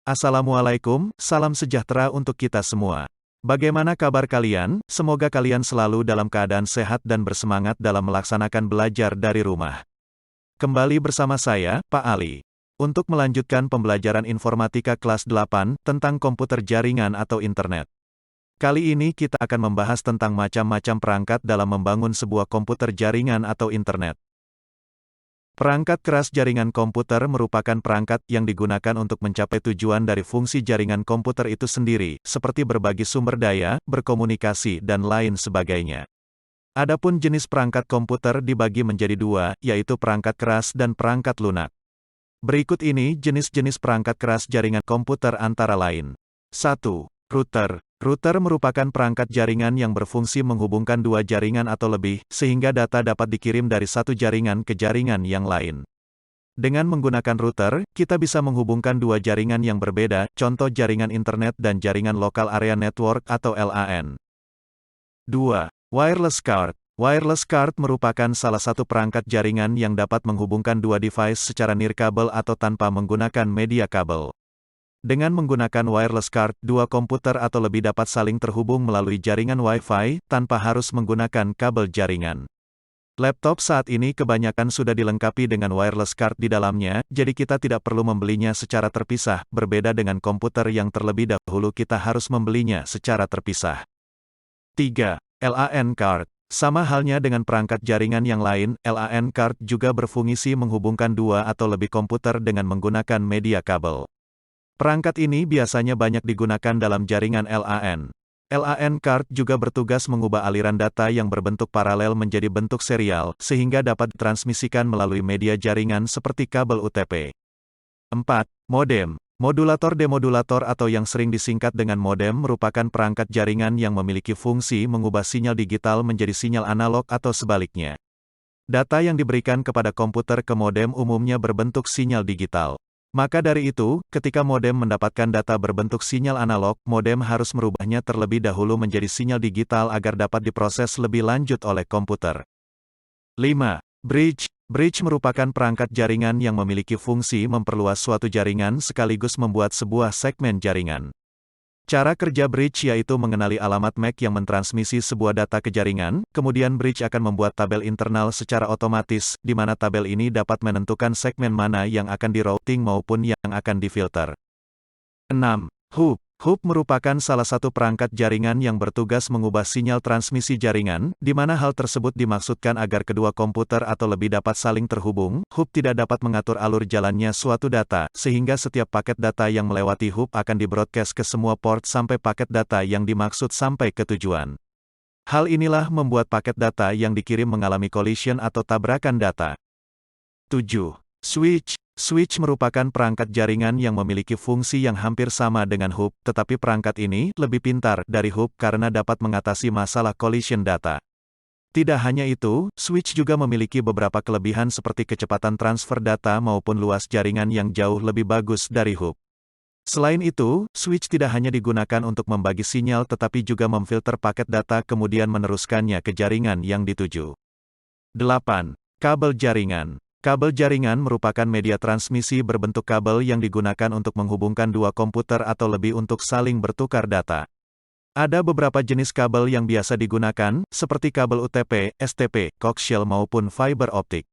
Assalamualaikum, salam sejahtera untuk kita semua. Bagaimana kabar kalian? Semoga kalian selalu dalam keadaan sehat dan bersemangat dalam melaksanakan belajar dari rumah. Kembali bersama saya, Pak Ali. Untuk melanjutkan pembelajaran informatika kelas 8 tentang komputer jaringan atau internet. Kali ini kita akan membahas tentang macam-macam perangkat dalam membangun sebuah komputer jaringan atau internet. Perangkat keras jaringan komputer merupakan perangkat yang digunakan untuk mencapai tujuan dari fungsi jaringan komputer itu sendiri, seperti berbagi sumber daya, berkomunikasi, dan lain sebagainya. Adapun jenis perangkat komputer dibagi menjadi dua, yaitu perangkat keras dan perangkat lunak. Berikut ini jenis-jenis perangkat keras jaringan komputer antara lain. 1. Router. Router merupakan perangkat jaringan yang berfungsi menghubungkan dua jaringan atau lebih, sehingga data dapat dikirim dari satu jaringan ke jaringan yang lain. Dengan menggunakan router, kita bisa menghubungkan dua jaringan yang berbeda, contoh jaringan internet dan jaringan Local Area Network atau LAN. 2. Wireless card. Wireless card merupakan salah satu perangkat jaringan yang dapat menghubungkan dua device secara nirkabel atau tanpa menggunakan media kabel. Dengan menggunakan wireless card, dua komputer atau lebih dapat saling terhubung melalui jaringan Wi-Fi, tanpa harus menggunakan kabel jaringan. Laptop saat ini kebanyakan sudah dilengkapi dengan wireless card di dalamnya, jadi kita tidak perlu membelinya secara terpisah, berbeda dengan komputer yang terlebih dahulu kita harus membelinya secara terpisah. 3. LAN card. Sama halnya dengan perangkat jaringan yang lain, LAN card juga berfungsi menghubungkan dua atau lebih komputer dengan menggunakan media kabel. Perangkat ini biasanya banyak digunakan dalam jaringan LAN. LAN card juga bertugas mengubah aliran data yang berbentuk paralel menjadi bentuk serial, sehingga dapat ditransmisikan melalui media jaringan seperti kabel UTP. 4. Modem. Modulator-demodulator atau yang sering disingkat dengan modem merupakan perangkat jaringan yang memiliki fungsi mengubah sinyal digital menjadi sinyal analog atau sebaliknya. Data yang diberikan kepada komputer ke modem umumnya berbentuk sinyal digital. Maka dari itu, ketika modem mendapatkan data berbentuk sinyal analog, modem harus merubahnya terlebih dahulu menjadi sinyal digital agar dapat diproses lebih lanjut oleh komputer. 5. Bridge. Bridge merupakan perangkat jaringan yang memiliki fungsi memperluas suatu jaringan sekaligus membuat sebuah segmen jaringan. Cara kerja bridge yaitu mengenali alamat MAC yang mentransmisi sebuah data ke jaringan, kemudian bridge akan membuat tabel internal secara otomatis, di mana tabel ini dapat menentukan segmen mana yang akan di-routing maupun yang akan difilter. 6. Hub. Hub merupakan salah satu perangkat jaringan yang bertugas mengubah sinyal transmisi jaringan, di mana hal tersebut dimaksudkan agar kedua komputer atau lebih dapat saling terhubung. Hub tidak dapat mengatur alur jalannya suatu data, sehingga setiap paket data yang melewati hub akan di-broadcast ke semua port sampai paket data yang dimaksud sampai ke tujuan. Hal inilah membuat paket data yang dikirim mengalami collision atau tabrakan data. 7. Switch. Switch merupakan perangkat jaringan yang memiliki fungsi yang hampir sama dengan hub, tetapi perangkat ini lebih pintar dari hub karena dapat mengatasi masalah collision data. Tidak hanya itu, switch juga memiliki beberapa kelebihan seperti kecepatan transfer data maupun luas jaringan yang jauh lebih bagus dari hub. Selain itu, switch tidak hanya digunakan untuk membagi sinyal tetapi juga memfilter paket data kemudian meneruskannya ke jaringan yang dituju. 8. Kabel jaringan. Kabel jaringan merupakan media transmisi berbentuk kabel yang digunakan untuk menghubungkan dua komputer atau lebih untuk saling bertukar data. Ada beberapa jenis kabel yang biasa digunakan, seperti kabel UTP, STP, coaxial maupun fiber optik.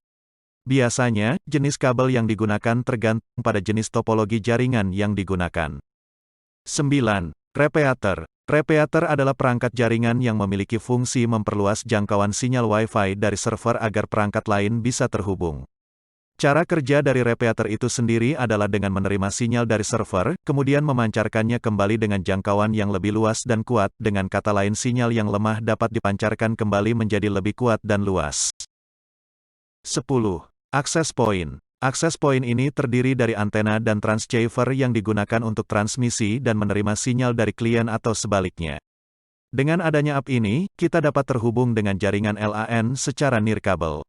Biasanya, jenis kabel yang digunakan tergantung pada jenis topologi jaringan yang digunakan. 9. Repeater. Repeater adalah perangkat jaringan yang memiliki fungsi memperluas jangkauan sinyal Wi-Fi dari server agar perangkat lain bisa terhubung. Cara kerja dari repeater itu sendiri adalah dengan menerima sinyal dari server, kemudian memancarkannya kembali dengan jangkauan yang lebih luas dan kuat, dengan kata lain sinyal yang lemah dapat dipancarkan kembali menjadi lebih kuat dan luas. 10. Access point. Access point ini terdiri dari antena dan transceiver yang digunakan untuk transmisi dan menerima sinyal dari klien atau sebaliknya. Dengan adanya app ini, kita dapat terhubung dengan jaringan LAN secara nirkabel.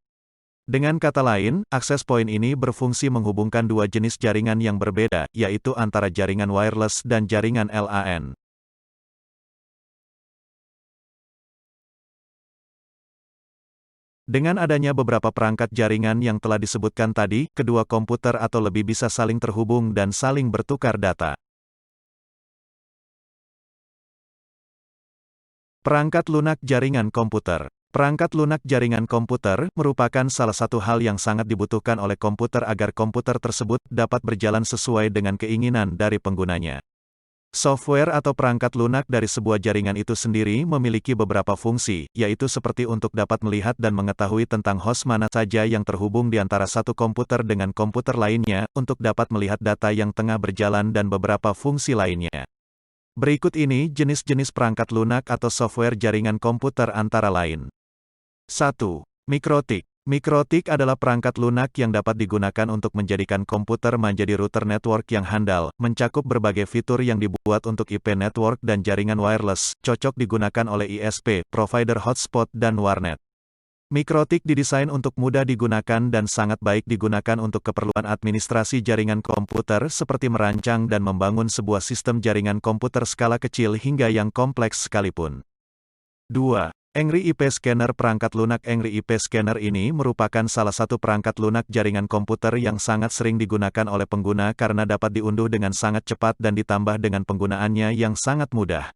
Dengan kata lain, access point ini berfungsi menghubungkan dua jenis jaringan yang berbeda, yaitu antara jaringan wireless dan jaringan LAN. Dengan adanya beberapa perangkat jaringan yang telah disebutkan tadi, kedua komputer atau lebih bisa saling terhubung dan saling bertukar data. Perangkat lunak jaringan komputer. Perangkat lunak jaringan komputer merupakan salah satu hal yang sangat dibutuhkan oleh komputer agar komputer tersebut dapat berjalan sesuai dengan keinginan dari penggunanya. Software atau perangkat lunak dari sebuah jaringan itu sendiri memiliki beberapa fungsi, yaitu seperti untuk dapat melihat dan mengetahui tentang host mana saja yang terhubung di antara satu komputer dengan komputer lainnya, untuk dapat melihat data yang tengah berjalan dan beberapa fungsi lainnya. Berikut ini jenis-jenis perangkat lunak atau software jaringan komputer antara lain. 1. Mikrotik. Mikrotik adalah perangkat lunak yang dapat digunakan untuk menjadikan komputer menjadi router network yang handal, mencakup berbagai fitur yang dibuat untuk IP network dan jaringan wireless, cocok digunakan oleh ISP, provider hotspot dan warnet. Mikrotik didesain untuk mudah digunakan dan sangat baik digunakan untuk keperluan administrasi jaringan komputer seperti merancang dan membangun sebuah sistem jaringan komputer skala kecil hingga yang kompleks sekalipun. 2. Angry IP Scanner. Perangkat lunak Angry IP Scanner ini merupakan salah satu perangkat lunak jaringan komputer yang sangat sering digunakan oleh pengguna karena dapat diunduh dengan sangat cepat dan ditambah dengan penggunaannya yang sangat mudah.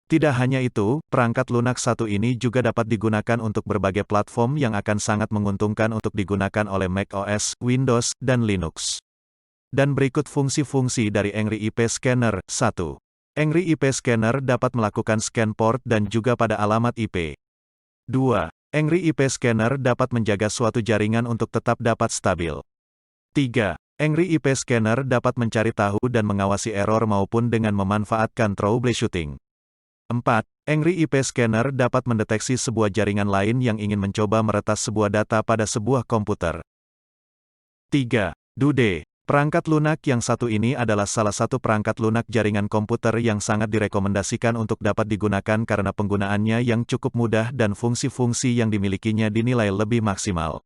Tidak hanya itu, perangkat lunak satu ini juga dapat digunakan untuk berbagai platform yang akan sangat menguntungkan untuk digunakan oleh macOS, Windows, dan Linux. Dan berikut fungsi-fungsi dari Angry IP Scanner. 1. Angry IP Scanner dapat melakukan scan port dan juga pada alamat IP. 2. Angry IP Scanner dapat menjaga suatu jaringan untuk tetap dapat stabil. 3. Angry IP Scanner dapat mencari tahu dan mengawasi error maupun dengan memanfaatkan troubleshooting. 4. Angry IP Scanner dapat mendeteksi sebuah jaringan lain yang ingin mencoba meretas sebuah data pada sebuah komputer. 3. Dude. Perangkat lunak yang satu ini adalah salah satu perangkat lunak jaringan komputer yang sangat direkomendasikan untuk dapat digunakan karena penggunaannya yang cukup mudah dan fungsi-fungsi yang dimilikinya dinilai lebih maksimal.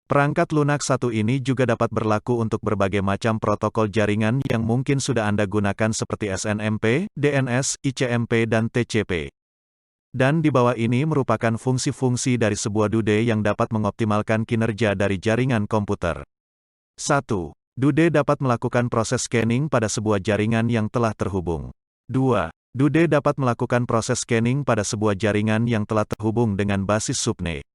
Perangkat lunak satu ini juga dapat berlaku untuk berbagai macam protokol jaringan yang mungkin sudah Anda gunakan seperti SNMP, DNS, ICMP dan TCP. Dan di bawah ini merupakan fungsi-fungsi dari sebuah Dude yang dapat mengoptimalkan kinerja dari jaringan komputer. 1. Dude dapat melakukan proses scanning pada sebuah jaringan yang telah terhubung. 2. Dude dapat melakukan proses scanning pada sebuah jaringan yang telah terhubung dengan basis subnet.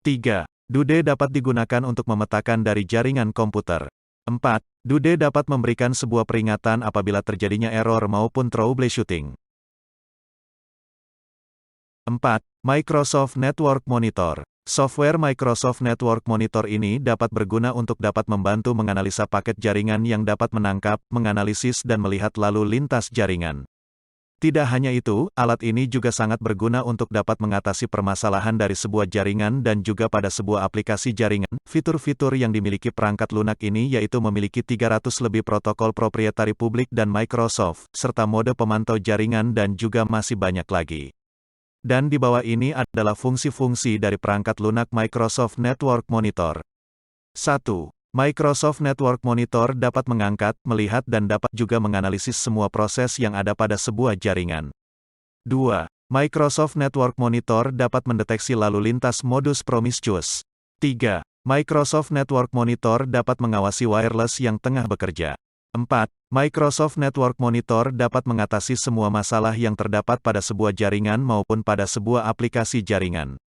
3. Dude dapat digunakan untuk memetakan dari jaringan komputer. 4. Dude dapat memberikan sebuah peringatan apabila terjadinya error maupun troubleshooting. 4. Microsoft Network Monitor. Software Microsoft Network Monitor ini dapat berguna untuk dapat membantu menganalisa paket jaringan yang dapat menangkap, menganalisis dan melihat lalu lintas jaringan. Tidak hanya itu, alat ini juga sangat berguna untuk dapat mengatasi permasalahan dari sebuah jaringan dan juga pada sebuah aplikasi jaringan. Fitur-fitur yang dimiliki perangkat lunak ini yaitu memiliki 300 lebih protokol proprietari publik dan Microsoft, serta mode pemantau jaringan dan juga masih banyak lagi. Dan di bawah ini adalah fungsi-fungsi dari perangkat lunak Microsoft Network Monitor. 1. Microsoft Network Monitor dapat mengangkat, melihat dan dapat juga menganalisis semua proses yang ada pada sebuah jaringan. 2. Microsoft Network Monitor dapat mendeteksi lalu lintas modus promiscuous. 3. Microsoft Network Monitor dapat mengawasi wireless yang tengah bekerja. 4. Microsoft Network Monitor dapat mengatasi semua masalah yang terdapat pada sebuah jaringan maupun pada sebuah aplikasi jaringan.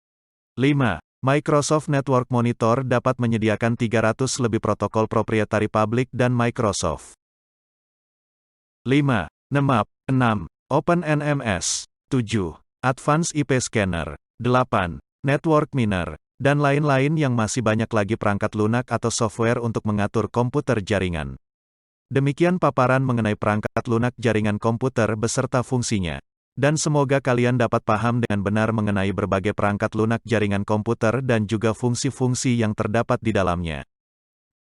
5. Microsoft Network Monitor dapat menyediakan 300 lebih protokol proprietari publik dan Microsoft. 5. NMAP. 6. OpenNMS. 7. Advanced IP Scanner. 8. Network Miner. Dan lain-lain yang masih banyak lagi perangkat lunak atau software untuk mengatur komputer jaringan. Demikian paparan mengenai perangkat lunak jaringan komputer beserta fungsinya. Dan semoga kalian dapat paham dengan benar mengenai berbagai perangkat lunak jaringan komputer dan juga fungsi-fungsi yang terdapat di dalamnya.